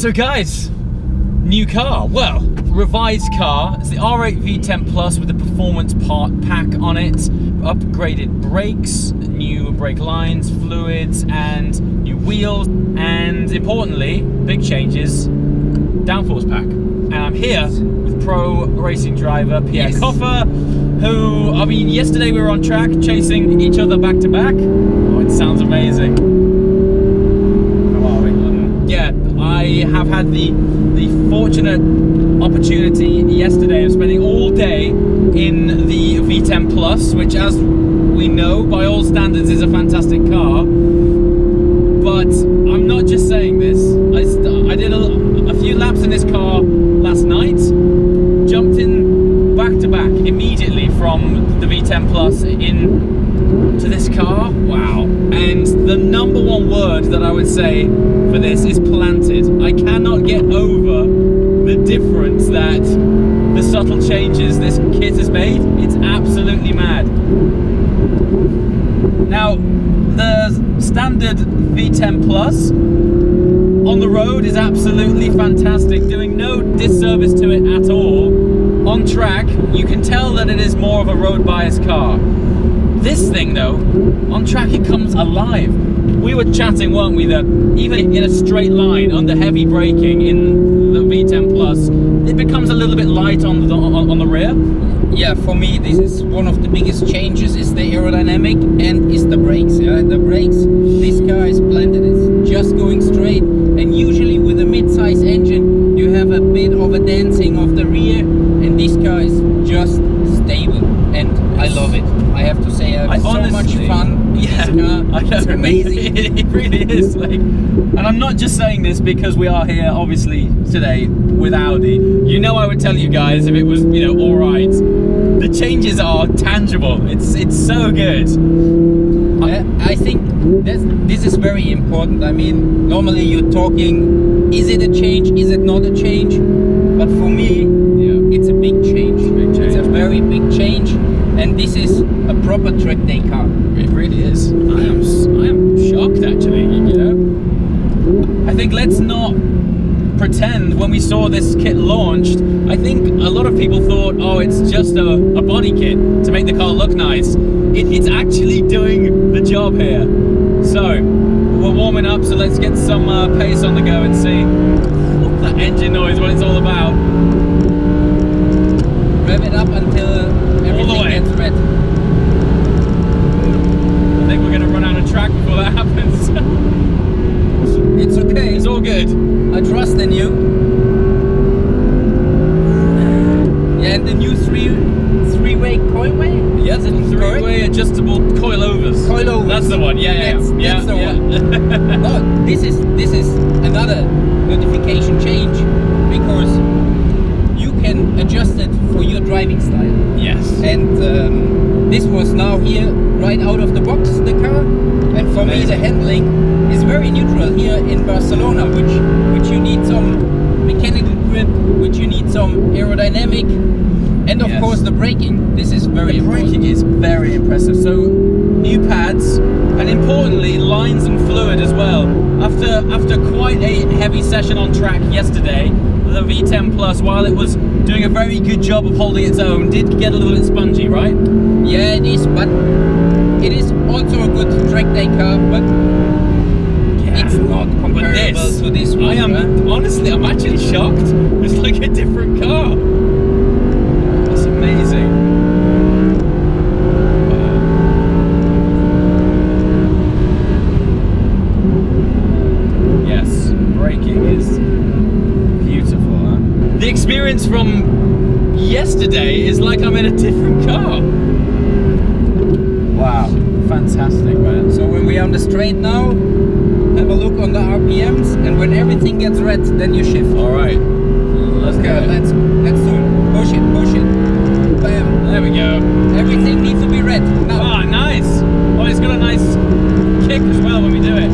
So guys, new car. Well, revised car. It's the R8 V10 Plus with the performance part pack on it. Upgraded brakes, new brake lines, fluids, and new wheels. And importantly, big changes, downforce pack. And I'm here with pro racing driver Pierre Coffer, who, I mean, yesterday we were on track chasing each other back to back. Oh, it sounds amazing. How are we? Yeah, I have had the fortunate opportunity yesterday of spending all day in the V10 Plus, which, as we know, by all standards is a fantastic car. But I'm not just saying this. I did a few laps in this car last night, jumped in back to back immediately from the V10 Plus in to this car. Wow. And the number one word that I would say for this is planted. I cannot get over the difference that the subtle changes this kit has made. It's absolutely mad. Now, the standard V10 Plus on the road is absolutely fantastic, doing no disservice to it at all. On track, you can tell that it is more of a road biased car. This thing though, on track it comes alive. We were chatting, weren't we, that even in a straight line under heavy braking in the V10 Plus, it becomes a little bit light on the rear. Yeah, for me this is one of the biggest changes, is the aerodynamic and is the brakes. Yeah, the brakes, this car is blended, it's just going straight, and usually with a mid-size engine you have a bit of a dancing of the rear, and this car is just stable, and I love it. I have to say, I have so much fun with this car. It's amazing. It really is. Like, and I'm not just saying this because we are here, obviously, today with Audi. You know, I would tell you guys if it was, you know, all right. The changes are tangible. It's so good. I think this is very important. I mean, normally you're talking, is it a change? Is it not a change? But for me, it's a big change. It's a very big change. And this is a proper track day car. It really is. I am shocked, actually, you know. I think let's not pretend when we saw this kit launched, I think a lot of people thought, oh, it's just a body kit to make the car look nice. It's actually doing the job here. So, we're warming up, so let's get some pace on the go and see what that engine noise, what it's all about. Rev it up until everything gets red. I think we're going to run out of track before that happens. It's okay. It's all good. I trust in you. Yeah, and the new three-way coilway? Yes, it's three-way adjustable coilovers. Coilovers. That's the one. Yeah, that's the one. No, this is another notification change, because you can adjust it for your driving style. Yes. And this was now here right out of the box, the car. And for me, the handling is very neutral here in Barcelona, which you need some mechanical grip, which you need some aerodynamic, and of course the braking. This is very important. The braking is very impressive. So new pads, and importantly lines and fluid as well. After quite a heavy session on track yesterday, the V10 Plus, while it was doing a very good job of holding its own, did get a little bit spongy, right? Yeah, it is, but it is also a good track day car, but it's not comparable to this one. I am, honestly, I'm actually shocked. It's like a different car. It's amazing. Yes, braking is beautiful, huh? The experience from yesterday is like I'm in a different car. Wow, fantastic, man. So when we're on the straight now, have a look on the RPMs, and when everything gets red, then you shift. All right, let's do it. Let's do it. Push it. Bam. There we go. Everything needs to be red. Now. Ah, nice. Oh, it's got a nice kick as well when we do it.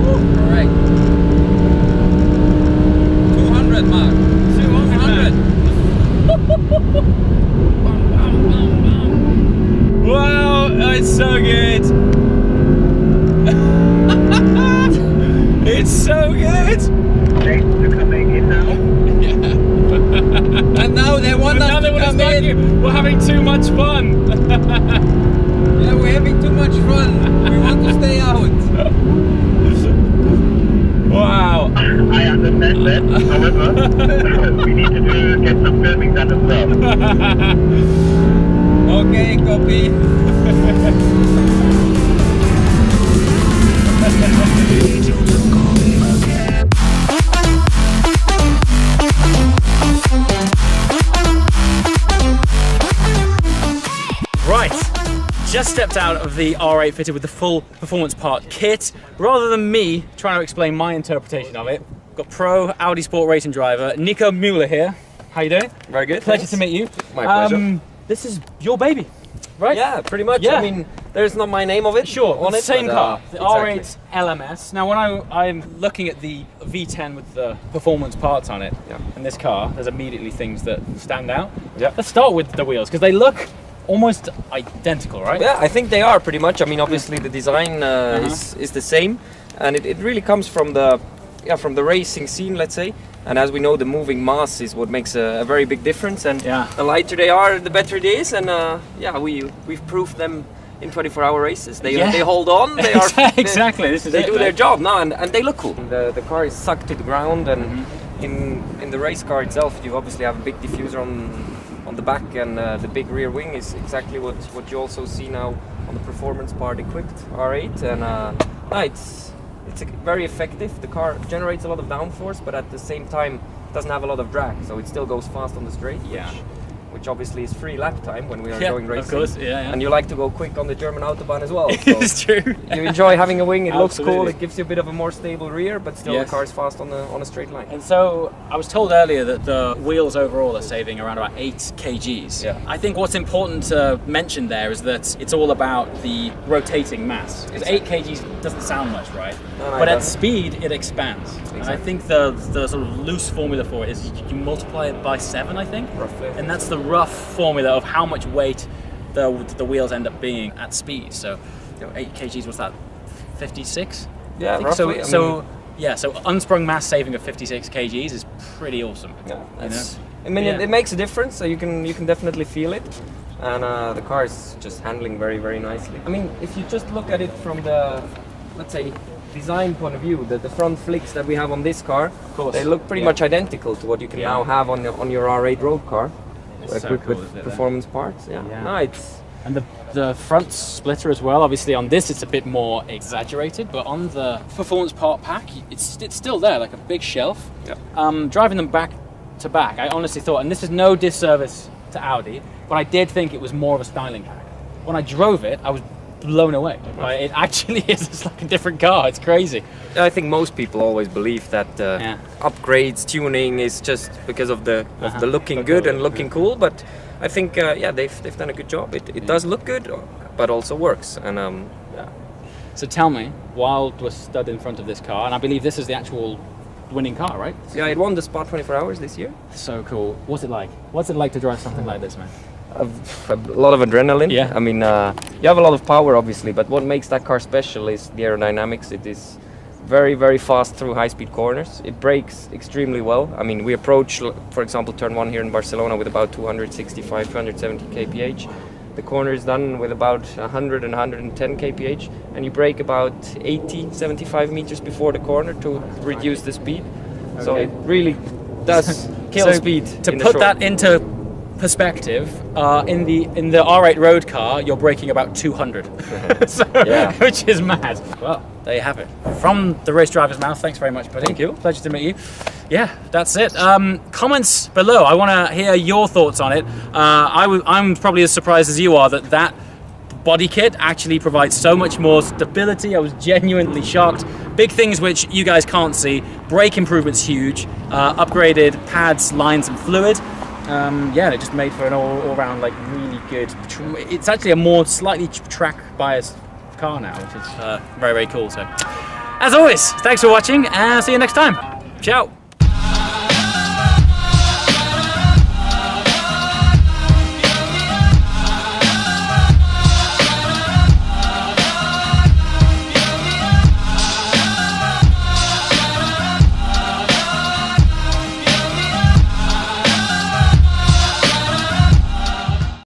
All right. 200 mark. 200. Wow, it's so good. It's so good. We're having too much fun. Yeah, we're having too much fun. We want to stay out. Wow. I understand that. However, we need to get some filming done as well. Okay, copy. Right, just stepped out of the R8 fitted with the full performance part kit. Rather than me trying to explain my interpretation of it, got pro Audi Sport racing driver Nico Müller here. How you doing? Very good. Pleasure thanks. to meet you. My pleasure. This is your baby, right? Yeah, pretty much. Yeah. I mean, there's not my name of it. Sure, on it. same but, car, the exactly. R8 LMS. Now when I'm looking at the V10 with the performance parts on it, Yeah. in this car, there's immediately things that stand out. Yeah. Let's start with the wheels, because they look almost identical, right? Yeah, I think they are pretty much. I mean, obviously the design is the same, and it really comes from the racing scene, let's say. And as we know, the moving mass is what makes a very big difference. And Yeah. the lighter they are, the better it is. And yeah, we've proved them in 24-hour races. They hold on. They are Exactly. This is They it, do man. their job now, and they look cool. The car is sucked to the ground, and in the race car itself, you obviously have a big diffuser on the back, and the big rear wing is exactly what you also see now on the performance part equipped R8, and it's very effective. The car generates a lot of downforce, but at the same time doesn't have a lot of drag, so it still goes fast on the straight. Yeah. Which obviously is free lap time when we are Yeah, going racing. of course, yeah. And you like to go quick on the German Autobahn as well. So It's true. you enjoy having a wing. It looks cool. Absolutely. It gives you a bit of a more stable rear, but still Yes. the car is fast on a straight line. And so I was told earlier that the wheels overall are saving around about 8 kgs. Yeah. I think what's important to mention there is that it's all about the rotating mass. Because 8 kgs doesn't sound much, right? No, But it at doesn't. speed, it expands. And I think the sort of loose formula for it is you multiply it by 7, I think. Roughly. And that's the rough formula of how much weight the wheels end up being at speed. So 8 kgs, what's that? 56? Yeah, I think so. roughly. I So mean, yeah, so unsprung mass saving of 56 kgs is pretty awesome. yeah, You know? I mean, Yeah. it makes a difference. So you can definitely feel it, and the car is just handling very, very nicely. I mean, if you just look at it from the, let's say, design point of view, the front flicks that we have on this car, course. they look pretty Yeah. much identical to what you can Yeah. now have on your R8 road car, It's so equipped cool, with isn't it, performance parts. Yeah, Yeah. no, it's And the front splitter as well. Obviously on this it's a bit more exaggerated, but on the performance part pack, it's still there, like a big shelf. Yeah. Driving them back to back, I honestly thought, and this is no disservice to Audi, but I did think it was more of a styling pack. When I drove it, I was blown away. Like, it actually is just like a different car. It's crazy. I think most people always believe that Yeah. upgrades, tuning is just because of the looking Look good good, and looking cool. But I think yeah, they've done a good job. It does look good, but also works. And yeah. So tell me, while we're stood in front of this car, and I believe this is the actual winning car, right? Yeah, it won the Spa 24 Hours this year. So cool. What's it like? What's it like to drive something like this, man? A lot of adrenaline. Yeah. I mean, you have a lot of power, obviously, but what makes that car special is the aerodynamics. It is very, very fast through high-speed corners. It brakes extremely well. I mean, we approach, for example, turn 1 here in Barcelona with about 265, 270 kph. The corner is done with about 100 and 110 kph, and you brake about 80, 75 meters before the corner to reduce the speed. So Okay. it really does kill So speed. To in the put short. that into perspective, in the R8 road car, you're braking about 200, so, Yeah. which is mad. Well, there you have it. From the race driver's mouth, thanks very much, buddy. Thank you. Pleasure to meet you. Yeah, that's it. Comments below. I want to hear your thoughts on it. I'm probably as surprised as you are that body kit actually provides so much more stability. I was genuinely shocked. Big things which you guys can't see. Brake improvements huge. Upgraded pads, lines, and fluid. Yeah, it just made for an all-round like really good. It's actually a more slightly track biased car now, which is very, very cool. So, as always, thanks for watching, and see you next time. Ciao.